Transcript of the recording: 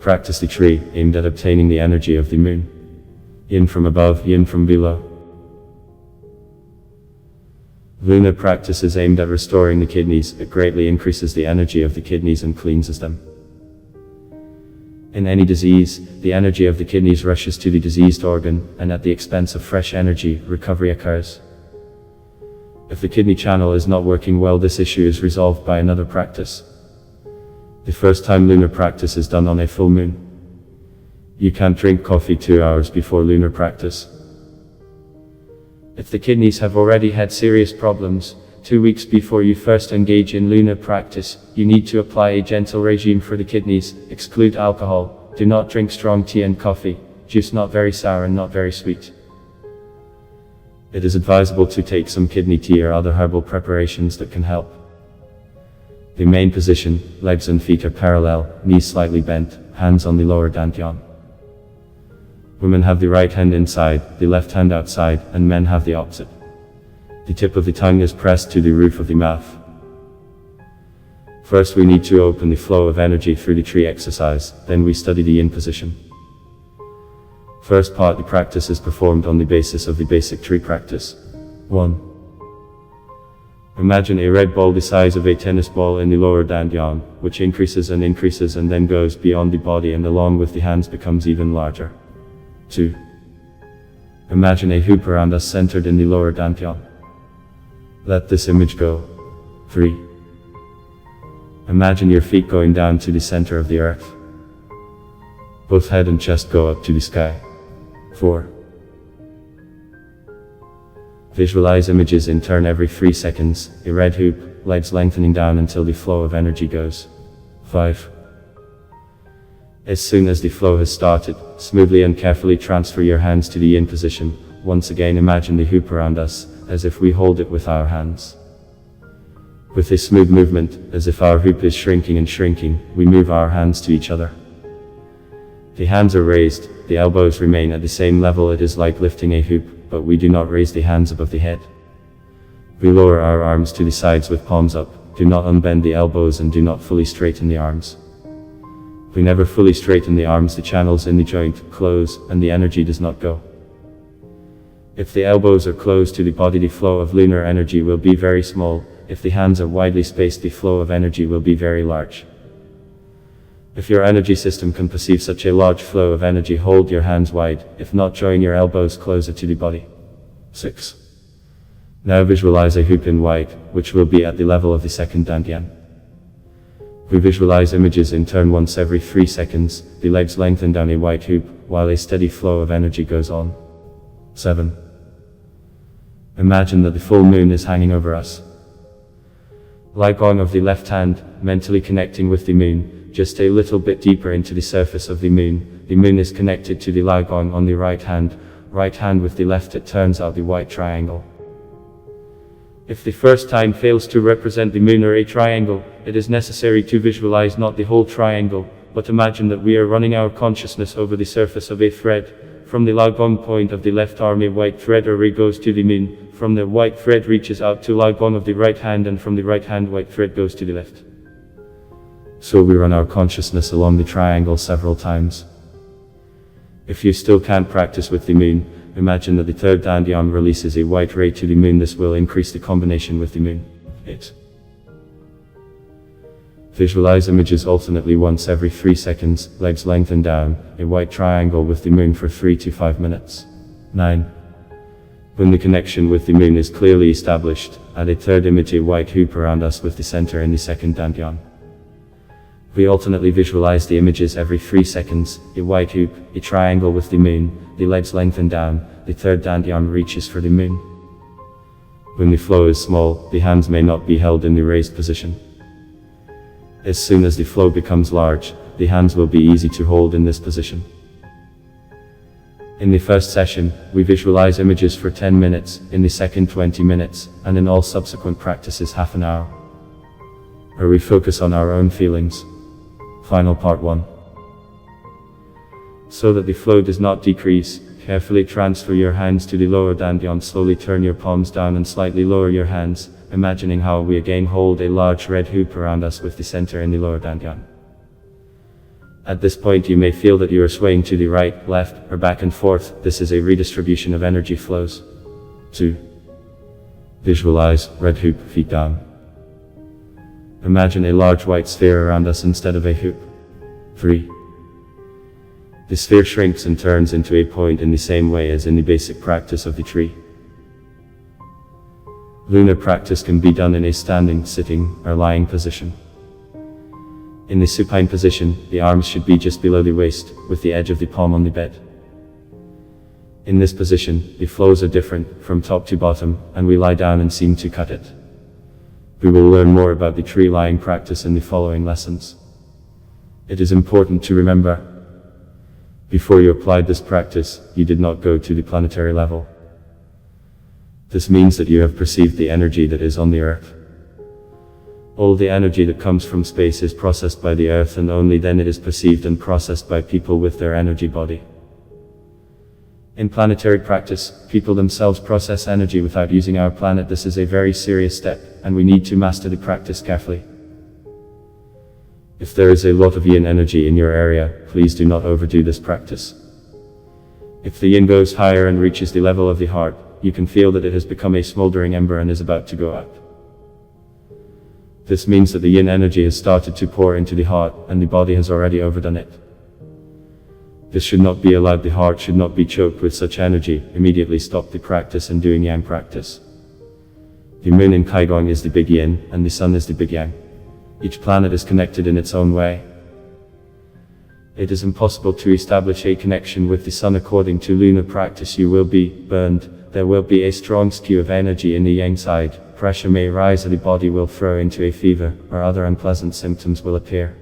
Practice the tree, aimed at obtaining the energy of the moon. Yin from above, yin from below. Lunar practice is aimed at restoring the kidneys. It greatly increases the energy of the kidneys and cleanses them. In any disease, the energy of the kidneys rushes to the diseased organ, and at the expense of fresh energy, recovery occurs. If the kidney channel is not working well, this issue is resolved by another practice. The first time lunar practice is done on a full moon. You can't drink coffee 2 hours before lunar practice. If the kidneys have already had serious problems, 2 weeks before you first engage in lunar practice, you need to apply a gentle regime for the kidneys. Exclude alcohol, do not drink strong tea and coffee, juice not very sour and not very sweet. It is advisable to take some kidney tea or other herbal preparations that can help. The main position, legs and feet are parallel, knees slightly bent, hands on the lower dantian. Women have the right hand inside, the left hand outside, and men have the opposite. The tip of the tongue is pressed to the roof of the mouth. First we need to open the flow of energy through the tree exercise, then we study the yin position. First part, the practice is performed on the basis of the basic tree practice. 1. Imagine a red ball the size of a tennis ball in the lower dantian, which increases and then goes beyond the body and along with the hands becomes even larger. 2. Imagine a hoop around us centered in the lower dantian. Let this image go. 3. Imagine your feet going down to the center of the earth. Both head and chest go up to the sky. 4. Visualize images in turn every 3 seconds, a red hoop, legs lengthening down until the flow of energy goes. 5. As soon as the flow has started, smoothly and carefully transfer your hands to the yin position. Once again imagine the hoop around us, as if we hold it with our hands. With a smooth movement, as if our hoop is shrinking and shrinking, we move our hands to each other. The hands are raised, the elbows remain at the same level. It is like lifting a hoop, but we do not raise the hands above the head. We lower our arms to the sides with palms up, do not unbend the elbows and do not fully straighten the arms. We never fully straighten the arms, the channels in the joint close, and the energy does not go. If the elbows are close to the body, the flow of lunar energy will be very small. If the hands are widely spaced, the flow of energy will be very large. If your energy system can perceive such a large flow of energy, hold your hands wide, if not join your elbows closer to the body. 6. Now visualize a hoop in white, which will be at the level of the second dantian. We visualize images in turn once every 3 seconds, the legs lengthen down a white hoop, while a steady flow of energy goes on. 7. Imagine that the full moon is hanging over us. Ligong of the left hand, mentally connecting with the moon, just a little bit deeper into the surface of the moon. The moon is connected to the ligong on the right hand with the left. It turns out the white triangle. If the first time fails to represent the moon or a triangle, it is necessary to visualize not the whole triangle, but imagine that we are running our consciousness over the surface of a thread. From the ligong point of the left arm, a white thread or ray goes to the moon. From the white thread reaches out to ligong of the right hand, and from the right hand white thread goes to the left. So we run our consciousness along the triangle several times. If you still can't practice with the moon, imagine that the third dantian releases a white ray to the moon. This will increase the combination with the moon. 8. Visualize images alternately once every 3 seconds, legs lengthen down, a white triangle with the moon for 3 to 5 minutes. 9. When the connection with the moon is clearly established, add a third image, a white hoop around us with the center in the second dantian. We alternately visualize the images every 3 seconds, a white hoop, a triangle with the moon, the legs lengthen down, the third dantian reaches for the moon. When the flow is small, the hands may not be held in the raised position. As soon as the flow becomes large, the hands will be easy to hold in this position. In the first session, we visualize images for 10 minutes, in the second 20 minutes, and in all subsequent practices half an hour. Where we focus on our own feelings. Final part 1. So that the flow does not decrease, carefully transfer your hands to the lower dantian. Slowly turn your palms down and slightly lower your hands, imagining how we again hold a large red hoop around us with the center in the lower dantian. At this point you may feel that you are swaying to the right, left, or back and forth. This is a redistribution of energy flows. 2. Visualize red hoop, feet down. Imagine a large white sphere around us instead of a hoop. 3. The sphere shrinks and turns into a point in the same way as in the basic practice of the tree. Lunar practice can be done in a standing, sitting, or lying position. In the supine position, the arms should be just below the waist, with the edge of the palm on the bed. In this position, the flows are different, from top to bottom, and we lie down and seem to cut it. We will learn more about the tree lying practice in the following lessons. It is important to remember, before you applied this practice, you did not go to the planetary level. This means that you have perceived the energy that is on the earth. All the energy that comes from space is processed by the earth, and only then it is perceived and processed by people with their energy body. In planetary practice, people themselves process energy without using our planet. This is a very serious step, and we need to master the practice carefully. If there is a lot of yin energy in your area, please do not overdo this practice. If the yin goes higher and reaches the level of the heart, you can feel that it has become a smoldering ember and is about to go out. This means that the yin energy has started to pour into the heart, and the body has already overdone it. This should not be allowed. The heart should not be choked with such energy. Immediately stop the practice and doing yang practice. The moon in Kaigong is the big yin, and the sun is the big yang. Each planet is connected in its own way. It is impossible to establish a connection with the sun according to lunar practice. You will be burned. There will be a strong skew of energy in the yang side. Pressure may rise, or the body will throw into a fever, or other unpleasant symptoms will appear.